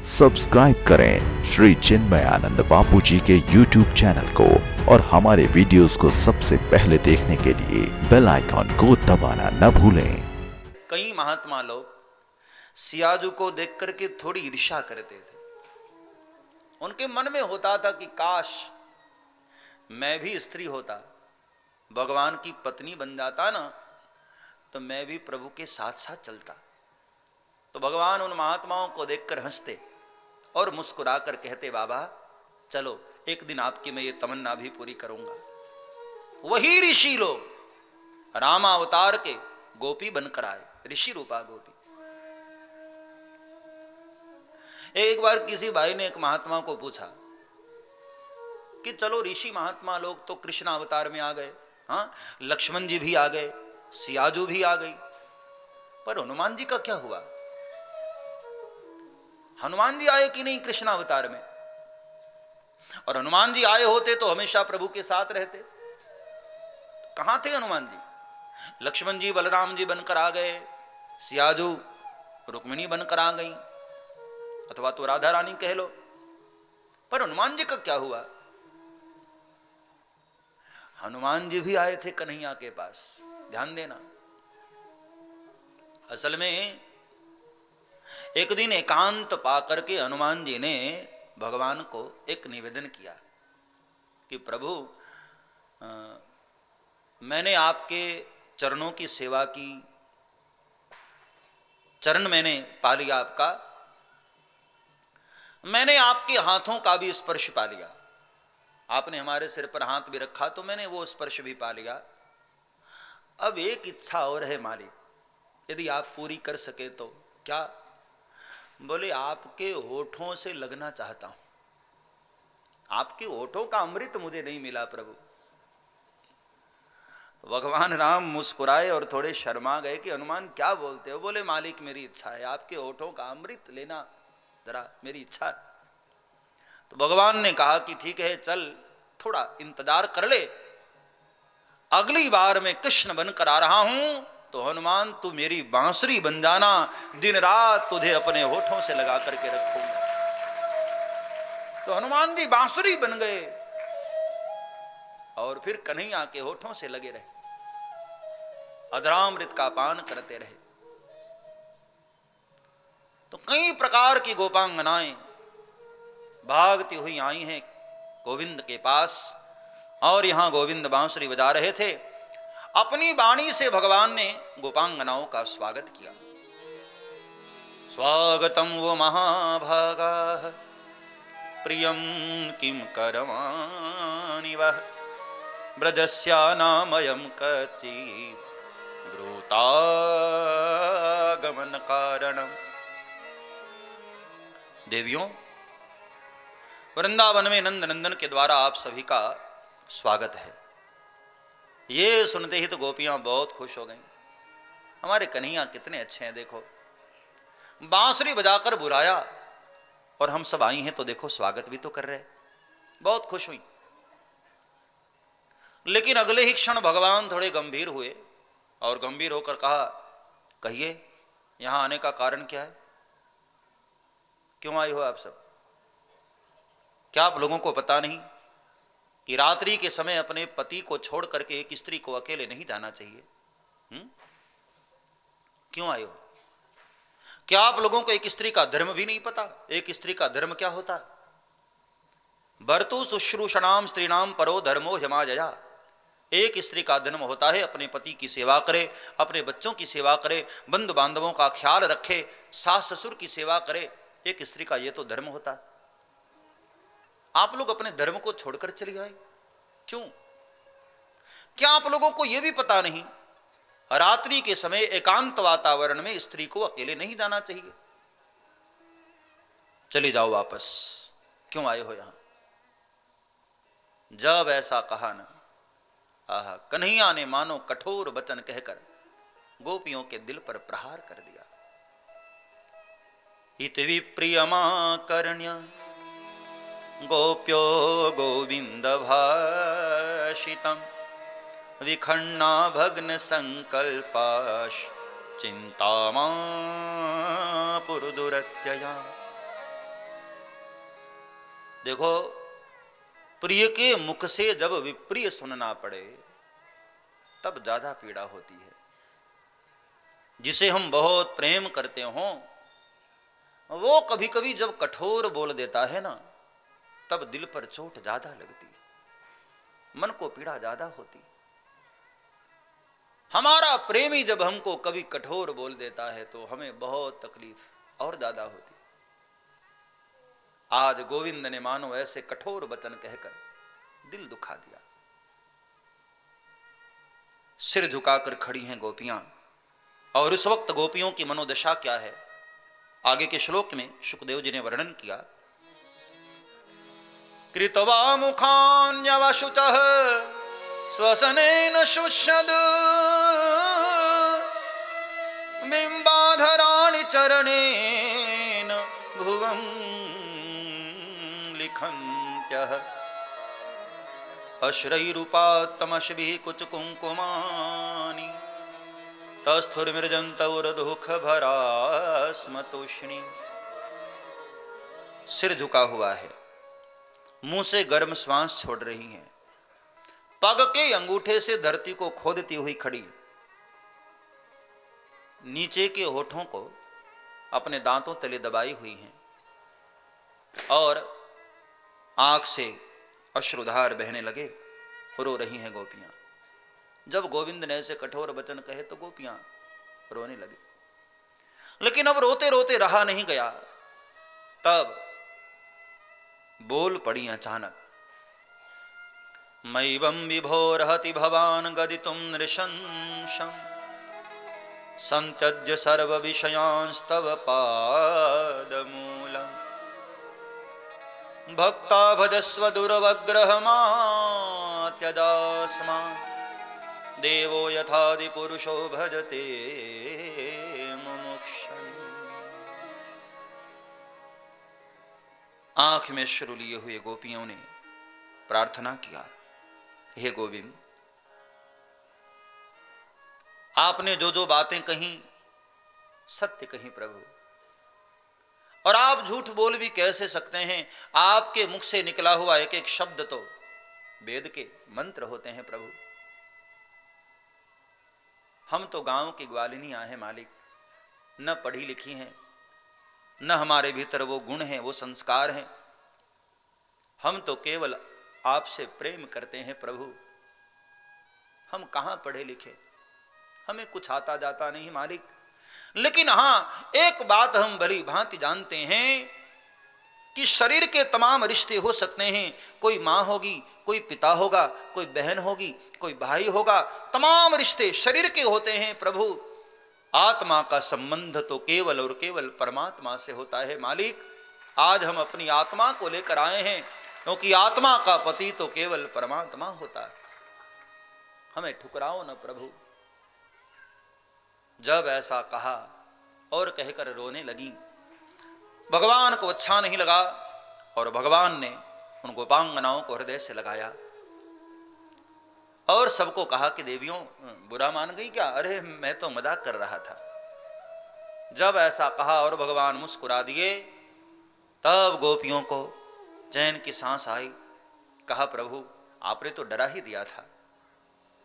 Subscribe करें श्री चिन्मयानंद बापू जी के YouTube channel को और हमारे वीडियोस को सबसे पहले देखने के लिए बेल आइकॉन को दबाना न भूलें। कई महात्मा लोग सियाजू को देख करके थोड़ी ईर्ष्या करते थे। उनके मन में होता था कि काश मैं भी स्त्री होता, भगवान की पत्नी बन जाता ना, तो मैं भी प्रभु के साथ साथ चलता। तो भगवान उन महात्माओं को देखकर हंसते और मुस्कुराकर कहते, बाबा चलो एक दिन आपकी मैं ये तमन्ना भी पूरी करूंगा। वही ऋषि लोग रामावतार के गोपी बनकर आए, ऋषि रूपा गोपी। एक बार किसी भाई ने एक महात्मा को पूछा कि चलो ऋषि महात्मा लोग तो कृष्ण अवतार में आ गए, हाँ लक्ष्मण जी भी आ गए, सियाजू भी आ गई, पर हनुमान जी का क्या हुआ? हनुमान जी आए कि नहीं कृष्ण अवतार में? और हनुमान जी आए होते तो हमेशा प्रभु के साथ रहते। कहां थे हनुमान जी? लक्ष्मण जी बलराम जी बनकर आ गए, सियाजू रुक्मिणी बनकर आ गई, अथवा तो राधा रानी कह लो, पर हनुमान जी का क्या हुआ? हनुमान जी भी आए थे कन्हैया के पास, ध्यान देना। असल में एक दिन एकांत पाकर के हनुमान जी ने भगवान को एक निवेदन किया कि प्रभु मैंने आपके चरणों की सेवा की, चरण मैंने पा लिया आपका, मैंने आपके हाथों का भी स्पर्श पा लिया, आपने हमारे सिर पर हाथ भी रखा तो मैंने वो स्पर्श भी पा लिया। अब एक इच्छा और है मालिक, यदि आप पूरी कर सके तो। क्या? बोले आपके होठों से लगना चाहता हूं, आपके होठों का अमृत मुझे नहीं मिला प्रभु। भगवान राम मुस्कुराए और थोड़े शर्मा गए कि हनुमान क्या बोलते हो? बोले मालिक मेरी इच्छा है, आपके होठों का अमृत लेना जरा मेरी इच्छा है। तो भगवान ने कहा कि ठीक है चल थोड़ा इंतजार कर ले, अगली बार मैं कृष्ण बनकर आ रहा हूं तो हनुमान तू मेरी बांसुरी बन जाना, दिन रात तुझे अपने होठों से लगा करके रखूंगा। तो हनुमान जी बांसुरी बन गए और फिर कन्हैया के होठों से लगे रहे, अधरामृत का पान करते रहे। तो कई प्रकार की गोपांगनाएं भागती हुई आई हैं गोविंद के पास, और यहां गोविंद बांसुरी बजा रहे थे। अपनी वाणी से भगवान ने गोपांगनाओं का स्वागत किया। स्वागतम वो महाभागा प्रियम किम करवाणि वः ब्रजस्यानामयं कचित् ब्रूतागमन कारणम। देवियों, वृंदावन में नंद नंदन के द्वारा आप सभी का स्वागत है। ये सुनते ही तो गोपियां बहुत खुश हो गईं। हमारे कन्हैया कितने अच्छे हैं, देखो बांसुरी बजाकर बुलाया और हम सब आई हैं तो देखो स्वागत भी तो कर रहे, बहुत खुश हुई। लेकिन अगले ही क्षण भगवान थोड़े गंभीर हुए और गंभीर होकर कहा, कहिए यहां आने का कारण क्या है? क्यों आई हो आप सब? क्या आप लोगों को पता नहीं कि रात्रि के समय अपने पति को छोड़ करके एक स्त्री को अकेले नहीं जाना चाहिए? क्यों आए हो? क्या आप लोगों को एक स्त्री का धर्म भी नहीं पता? एक स्त्री का धर्म क्या होता? भर्तु शुश्रूषणाम स्त्रीणाम परो धर्मो यमाजया। एक स्त्री का धर्म होता है अपने पति की सेवा करे, अपने बच्चों की सेवा करे, बंधु बांधवों का ख्याल रखे, सास ससुर की सेवा करे। एक स्त्री का यह तो धर्म होता है। आप लोग अपने धर्म को छोड़कर चले आए, क्यों? क्या आप लोगों को यह भी पता नहीं रात्रि के समय एकांत वातावरण में स्त्री को अकेले नहीं जाना चाहिए? चले जाओ वापस, क्यों आए हो यहां? जब ऐसा कहा ना, आहा, कन्हैया ने मानो कठोर वचन कहकर गोपियों के दिल पर प्रहार कर दिया। इत विप्रियमा कर्ण्य गोप्यो गोविंद भाषितम विखन्ना भग्न संकल्पाश चिंतामा पुरुदुरत्यया। देखो, प्रिय के मुख से जब विप्रिय सुनना पड़े तब ज्यादा पीड़ा होती है। जिसे हम बहुत प्रेम करते हों वो कभी कभी जब कठोर बोल देता है ना, तब दिल पर चोट ज्यादा लगती है, मन को पीड़ा ज्यादा होती। हमारा प्रेमी जब हमको कभी कठोर बोल देता है तो हमें बहुत तकलीफ और ज्यादा होती। आज गोविंद ने मानो ऐसे कठोर वचन कहकर दिल दुखा दिया। सिर झुकाकर खड़ी हैं गोपियां, और इस वक्त गोपियों की मनोदशा क्या है आगे के श्लोक में शुकदेव जी ने वर्णन किया। कृत्वा मुखान्यवशुचः स्वसनेन शुष्यद बिंबाधराणि चरणेन भुवं लिखन्त्यः अश्रैरूपात्तमश्भिः कुचकुङ्कुमानि तस्थुर्मृजन्तौरदुःख भरा स्मतोष्णी। सिर झुका हुआ है, मुंह से गर्म श्वास छोड़ रही हैं, पग के अंगूठे से धरती को खोदती हुई खड़ी, नीचे के होठों को अपने दांतों तले दबाई हुई हैं और आंख से अश्रुधार बहने लगे, रो रही हैं गोपियां। जब गोविंद ने ऐसे कठोर वचन कहे तो गोपियां रोने लगी, लेकिन अब रोते रोते रहा नहीं गया। तब बोल पड़ी अचानक, मैवं विभोरहति भवान गदितुं नृशंसं संत्यज्य सर्व विषयांस्तव पादमूलम् भक्ता भजस्व दुर्वग्रहमात्यजास्मान् देवो यथादि पुरुषो भजते मुमुक्षुम्। आंख में अश्रु लिए हुए गोपियों ने प्रार्थना किया, हे गोविंद, आपने जो जो बातें कही सत्य कही प्रभु, और आप झूठ बोल भी कैसे सकते हैं? आपके मुख से निकला हुआ एक एक शब्द तो वेद के मंत्र होते हैं प्रभु। हम तो गांव की ग्वालिनियां हैं मालिक, न पढ़ी लिखी हैं, न हमारे भीतर वो गुण हैं, वो संस्कार हैं। हम तो केवल आपसे प्रेम करते हैं प्रभु। हम कहां पढ़े लिखे, हमें कुछ आता जाता नहीं मालिक। लेकिन हां, एक बात हम भली भांति जानते हैं कि शरीर के तमाम रिश्ते हो सकते हैं। कोई मां होगी, कोई पिता होगा, कोई बहन होगी, कोई भाई होगा, तमाम रिश्ते शरीर के होते हैं प्रभु। आत्मा का संबंध तो केवल और केवल परमात्मा से होता है मालिक। आज हम अपनी आत्मा को लेकर आए हैं, क्योंकि आत्मा का पति तो केवल परमात्मा होता है। हमें ठुकराओ न प्रभु। जब ऐसा कहा और कहकर रोने लगी, भगवान को अच्छा नहीं लगा और भगवान ने उन गोपांगनाओं को हृदय से लगाया और सबको कहा कि देवियों बुरा मान गई क्या? अरे मैं तो मजाक कर रहा था। जब ऐसा कहा और भगवान मुस्कुरा दिए, तब गोपियों को चैन की सांस आई। कहा प्रभु आपने तो डरा ही दिया था।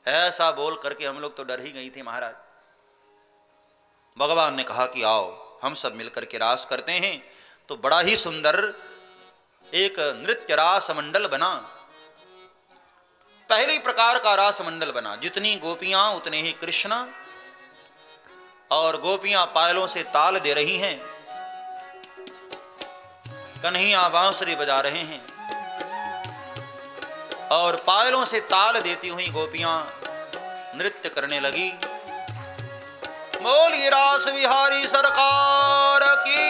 ऐसा बोल करके हम लोग तो डर ही गई थी महाराज। भगवान ने कहा कि आओ हम सब मिलकर के रास करते हैं। तो बड़ा ही सुंदर एक नृत्य रास मंडल बना, पहले प्रकार का रास मंडल बना। जितनी गोपियां उतने ही कृष्ण, और गोपियां पायलों से ताल दे रही हैं, कन्हैया बांसुरी बजा रहे हैं, और पायलों से ताल देती हुई गोपियां नृत्य करने लगी। बोलिए रास बिहारी सरकार की।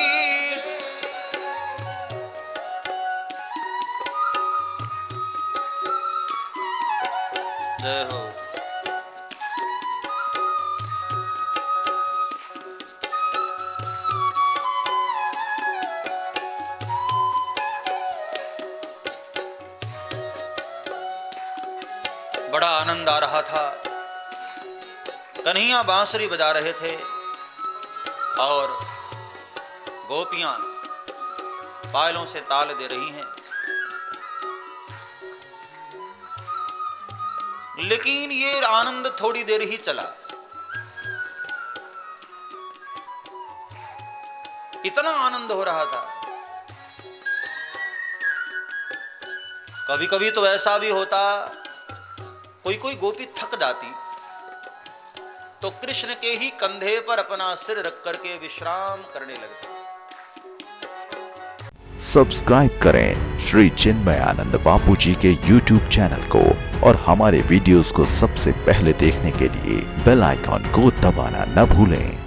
जय हो। बड़ा आनंद आ रहा था। कन्हैया बांसुरी बजा रहे थे और गोपियां पायलों से ताल दे रही हैं। लेकिन ये आनंद थोड़ी देर ही चला। इतना आनंद हो रहा था। कभी कभी तो ऐसा भी होता, कोई कोई गोपी थक जाती तो कृष्ण के ही कंधे पर अपना सिर रख करके विश्राम करने लगते। सब्सक्राइब करें श्री चिन्मयानंद बापू जी के YouTube चैनल को और हमारे वीडियोस को सबसे पहले देखने के लिए बेल आइकॉन को दबाना न भूलें।